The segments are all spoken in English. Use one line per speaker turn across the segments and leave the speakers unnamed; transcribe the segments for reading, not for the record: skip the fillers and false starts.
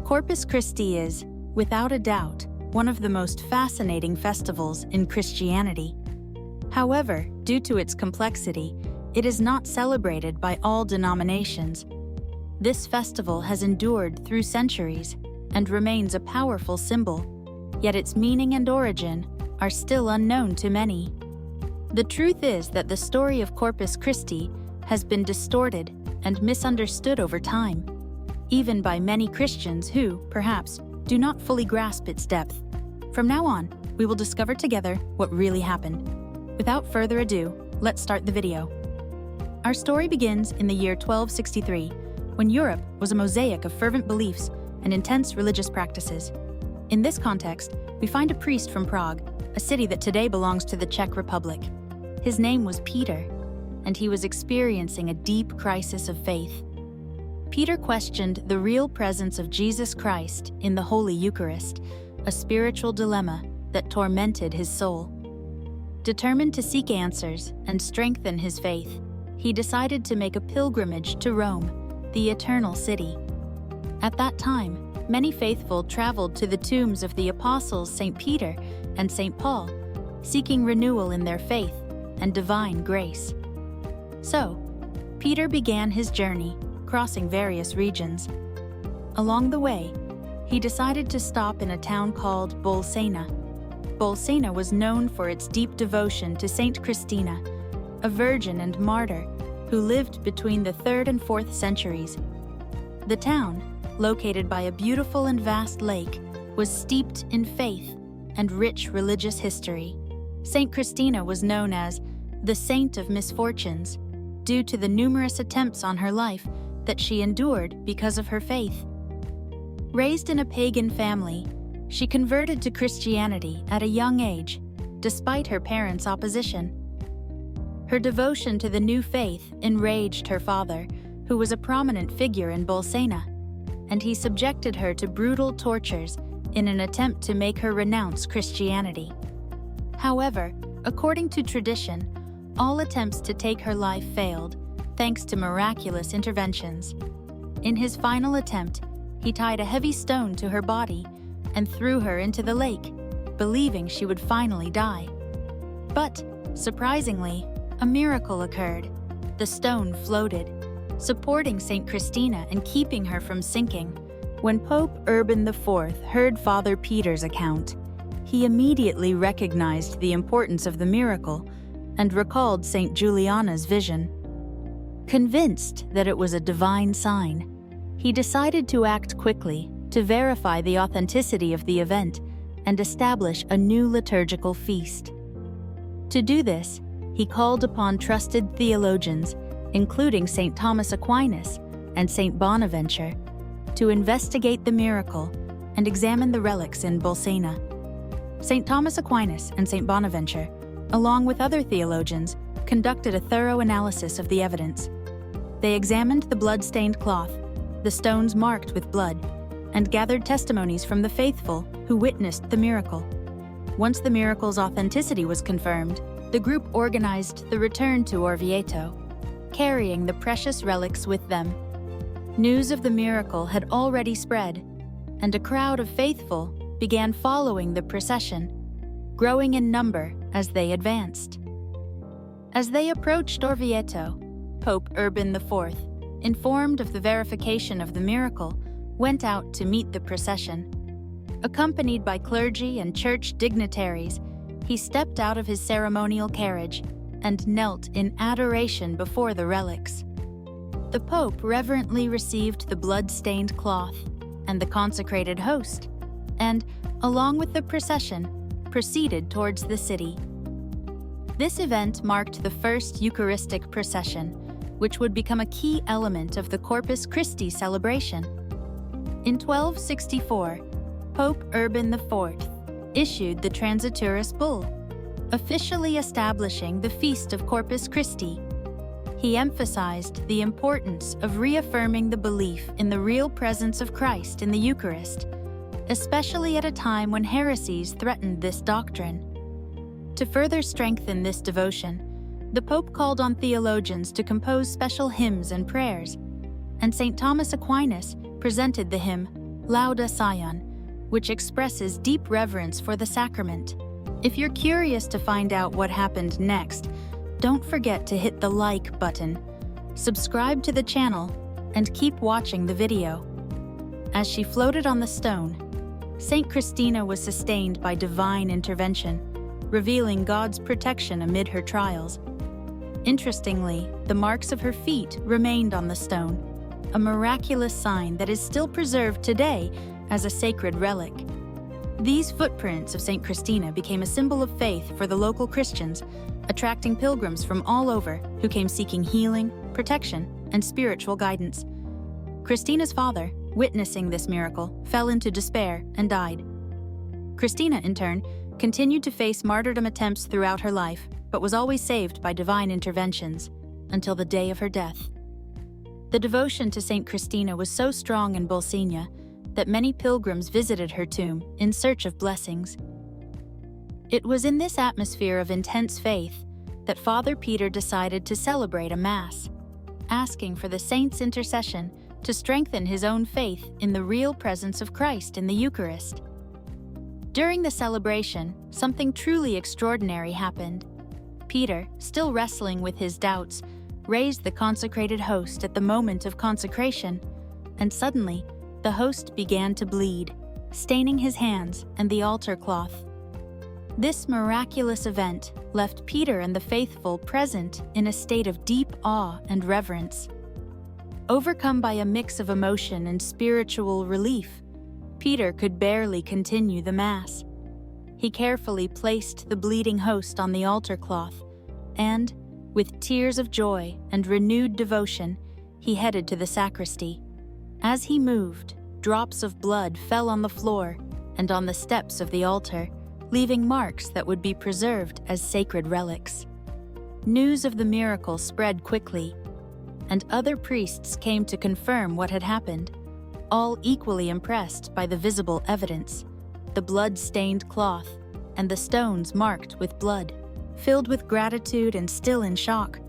Corpus Christi is, without a doubt, one of the most fascinating festivals in Christianity. However, due to its complexity, it is not celebrated by all denominations. This festival has endured through centuries and remains a powerful symbol, yet its meaning and origin are still unknown to many. The truth is that the story of Corpus Christi has been distorted and misunderstood over time, even by many Christians who, perhaps, do not fully grasp its depth. From now on, we will discover together what really happened. Without further ado, let's start the video. Our story begins in the year 1263, when Europe was a mosaic of fervent beliefs and intense religious practices. In this context, we find a priest from Prague, a city that today belongs to the Czech Republic. His name was Peter, and he was experiencing a deep crisis of faith. Peter questioned the real presence of Jesus Christ in the Holy Eucharist, a spiritual dilemma that tormented his soul. Determined to seek answers and strengthen his faith, he decided to make a pilgrimage to Rome, the Eternal City. At that time, many faithful traveled to the tombs of the apostles St. Peter and St. Paul, seeking renewal in their faith and divine grace. So, Peter began his journey, crossing various regions. Along the way, he decided to stop in a town called Bolsena. Bolsena was known for its deep devotion to Saint Christina, a virgin and martyr who lived between the 3rd and 4th centuries. The town, located by a beautiful and vast lake, was steeped in faith and rich religious history. Saint Christina was known as the Saint of Misfortunes due to the numerous attempts on her life that she endured because of her faith. Raised in a pagan family, she converted to Christianity at a young age, despite her parents' opposition. Her devotion to the new faith enraged her father, who was a prominent figure in Bolsena, and he subjected her to brutal tortures in an attempt to make her renounce Christianity. However, according to tradition, all attempts to take her life failed, thanks to miraculous interventions. In his final attempt, he tied a heavy stone to her body and threw her into the lake, believing she would finally die. But, surprisingly, a miracle occurred. The stone floated, supporting Saint Christina and keeping her from sinking. When Pope Urban IV heard Father Peter's account, he immediately recognized the importance of the miracle and recalled Saint Juliana's vision. Convinced that it was a divine sign, he decided to act quickly to verify the authenticity of the event and establish a new liturgical feast. To do this, he called upon trusted theologians, including St. Thomas Aquinas and St. Bonaventure, to investigate the miracle and examine the relics in Bolsena. St. Thomas Aquinas and St. Bonaventure, along with other theologians, conducted a thorough analysis of the evidence. They examined the blood-stained cloth, the stones marked with blood, and gathered testimonies from the faithful who witnessed the miracle. Once the miracle's authenticity was confirmed, the group organized the return to Orvieto, carrying the precious relics with them. News of the miracle had already spread, and a crowd of faithful began following the procession, growing in number as they advanced. As they approached Orvieto, Pope Urban IV, informed of the verification of the miracle, went out to meet the procession. Accompanied by clergy and church dignitaries, he stepped out of his ceremonial carriage and knelt in adoration before the relics. The Pope reverently received the blood-stained cloth and the consecrated host, and, along with the procession, proceeded towards the city. This event marked the first Eucharistic procession, which would become a key element of the Corpus Christi celebration. In 1264, Pope Urban IV issued the Transiturus Bull, officially establishing the Feast of Corpus Christi. He emphasized the importance of reaffirming the belief in the real presence of Christ in the Eucharist, especially at a time when heresies threatened this doctrine. To further strengthen this devotion, the Pope called on theologians to compose special hymns and prayers, and St. Thomas Aquinas presented the hymn, Lauda Sion, which expresses deep reverence for the sacrament. If you're curious to find out what happened next, don't forget to hit the like button, subscribe to the channel, and keep watching the video. As she floated on the stone, Saint Christina was sustained by divine intervention, revealing God's protection amid her trials. Interestingly, the marks of her feet remained on the stone, a miraculous sign that is still preserved today as a sacred relic. These footprints of Saint Christina became a symbol of faith for the local Christians, attracting pilgrims from all over who came seeking healing, protection, and spiritual guidance. Christina's father, witnessing this miracle, fell into despair and died. Christina, in turn, continued to face martyrdom attempts throughout her life, but was always saved by divine interventions until the day of her death. The devotion to Saint Christina was so strong in Bolsena that many pilgrims visited her tomb in search of blessings. It was in this atmosphere of intense faith that Father Peter decided to celebrate a Mass, asking for the saint's intercession to strengthen his own faith in the real presence of Christ in the Eucharist. During the celebration, something truly extraordinary happened. Peter, still wrestling with his doubts, raised the consecrated host at the moment of consecration, and suddenly, the host began to bleed, staining his hands and the altar cloth. This miraculous event left Peter and the faithful present in a state of deep awe and reverence. Overcome by a mix of emotion and spiritual relief, Peter could barely continue the Mass. He carefully placed the bleeding host on the altar cloth, and, with tears of joy and renewed devotion, he headed to the sacristy. As he moved, drops of blood fell on the floor and on the steps of the altar, leaving marks that would be preserved as sacred relics. News of the miracle spread quickly, and other priests came to confirm what had happened, all equally impressed by the visible evidence, the blood-stained cloth, and the stones marked with blood. Filled with gratitude and still in shock,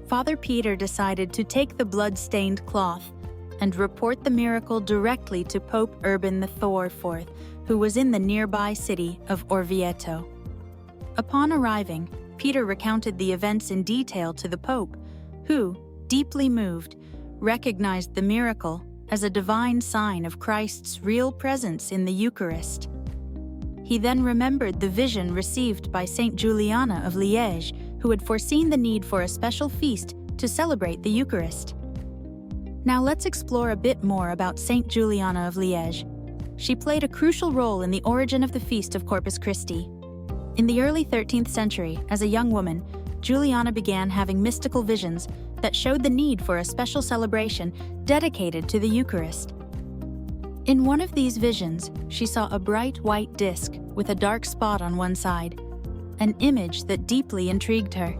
Father Peter decided to take the blood-stained cloth and report the miracle directly to Pope Urban IV, who was in the nearby city of Orvieto. Upon arriving, Peter recounted the events in detail to the Pope, who, deeply moved, recognized the miracle as a divine sign of Christ's real presence in the Eucharist. He then remembered the vision received by Saint Juliana of Liège, who had foreseen the need for a special feast to celebrate the Eucharist. Now let's explore a bit more about Saint Juliana of Liège. She played a crucial role in the origin of the feast of Corpus Christi. In the early 13th century, as a young woman, Juliana began having mystical visions that showed the need for a special celebration dedicated to the Eucharist. In one of these visions, she saw a bright white disc with a dark spot on one side, an image that deeply intrigued her.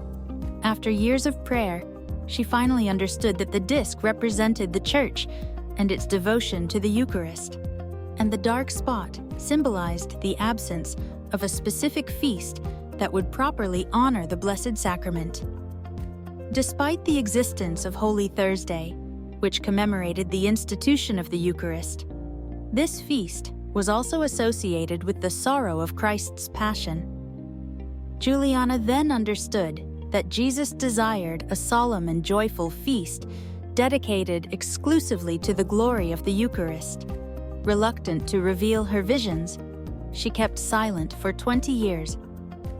After years of prayer, she finally understood that the disc represented the Church and its devotion to the Eucharist, and the dark spot symbolized the absence of a specific feast that would properly honor the Blessed Sacrament. Despite the existence of Holy Thursday, which commemorated the institution of the Eucharist, this feast was also associated with the sorrow of Christ's Passion. Juliana then understood that Jesus desired a solemn and joyful feast dedicated exclusively to the glory of the Eucharist. Reluctant to reveal her visions, she kept silent for 20 years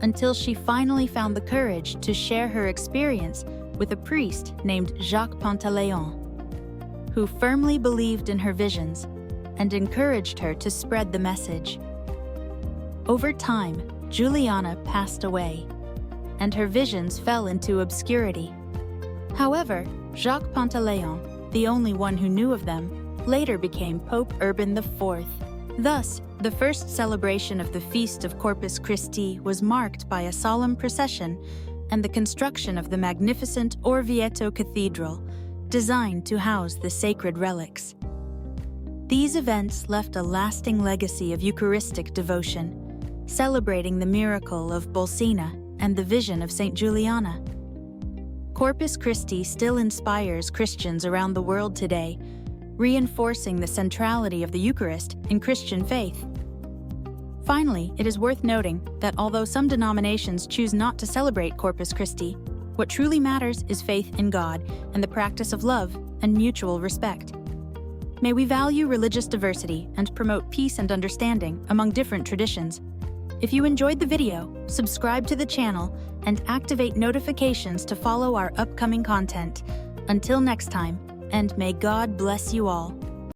until she finally found the courage to share her experience with a priest named Jacques Pantaleon, who firmly believed in her visions and encouraged her to spread the message. Over time, Juliana passed away, and her visions fell into obscurity. However, Jacques Pantaleon, the only one who knew of them, later became Pope Urban IV. Thus, the first celebration of the Feast of Corpus Christi was marked by a solemn procession and the construction of the magnificent Orvieto Cathedral, designed to house the sacred relics. These events left a lasting legacy of Eucharistic devotion, celebrating the miracle of Bolsena and the vision of Saint Juliana. Corpus Christi still inspires Christians around the world today, reinforcing the centrality of the Eucharist in Christian faith. Finally, it is worth noting that although some denominations choose not to celebrate Corpus Christi, what truly matters is faith in God and the practice of love and mutual respect. May we value religious diversity and promote peace and understanding among different traditions. If you enjoyed the video, subscribe to the channel and activate notifications to follow our upcoming content. Until next time, and may God bless you all.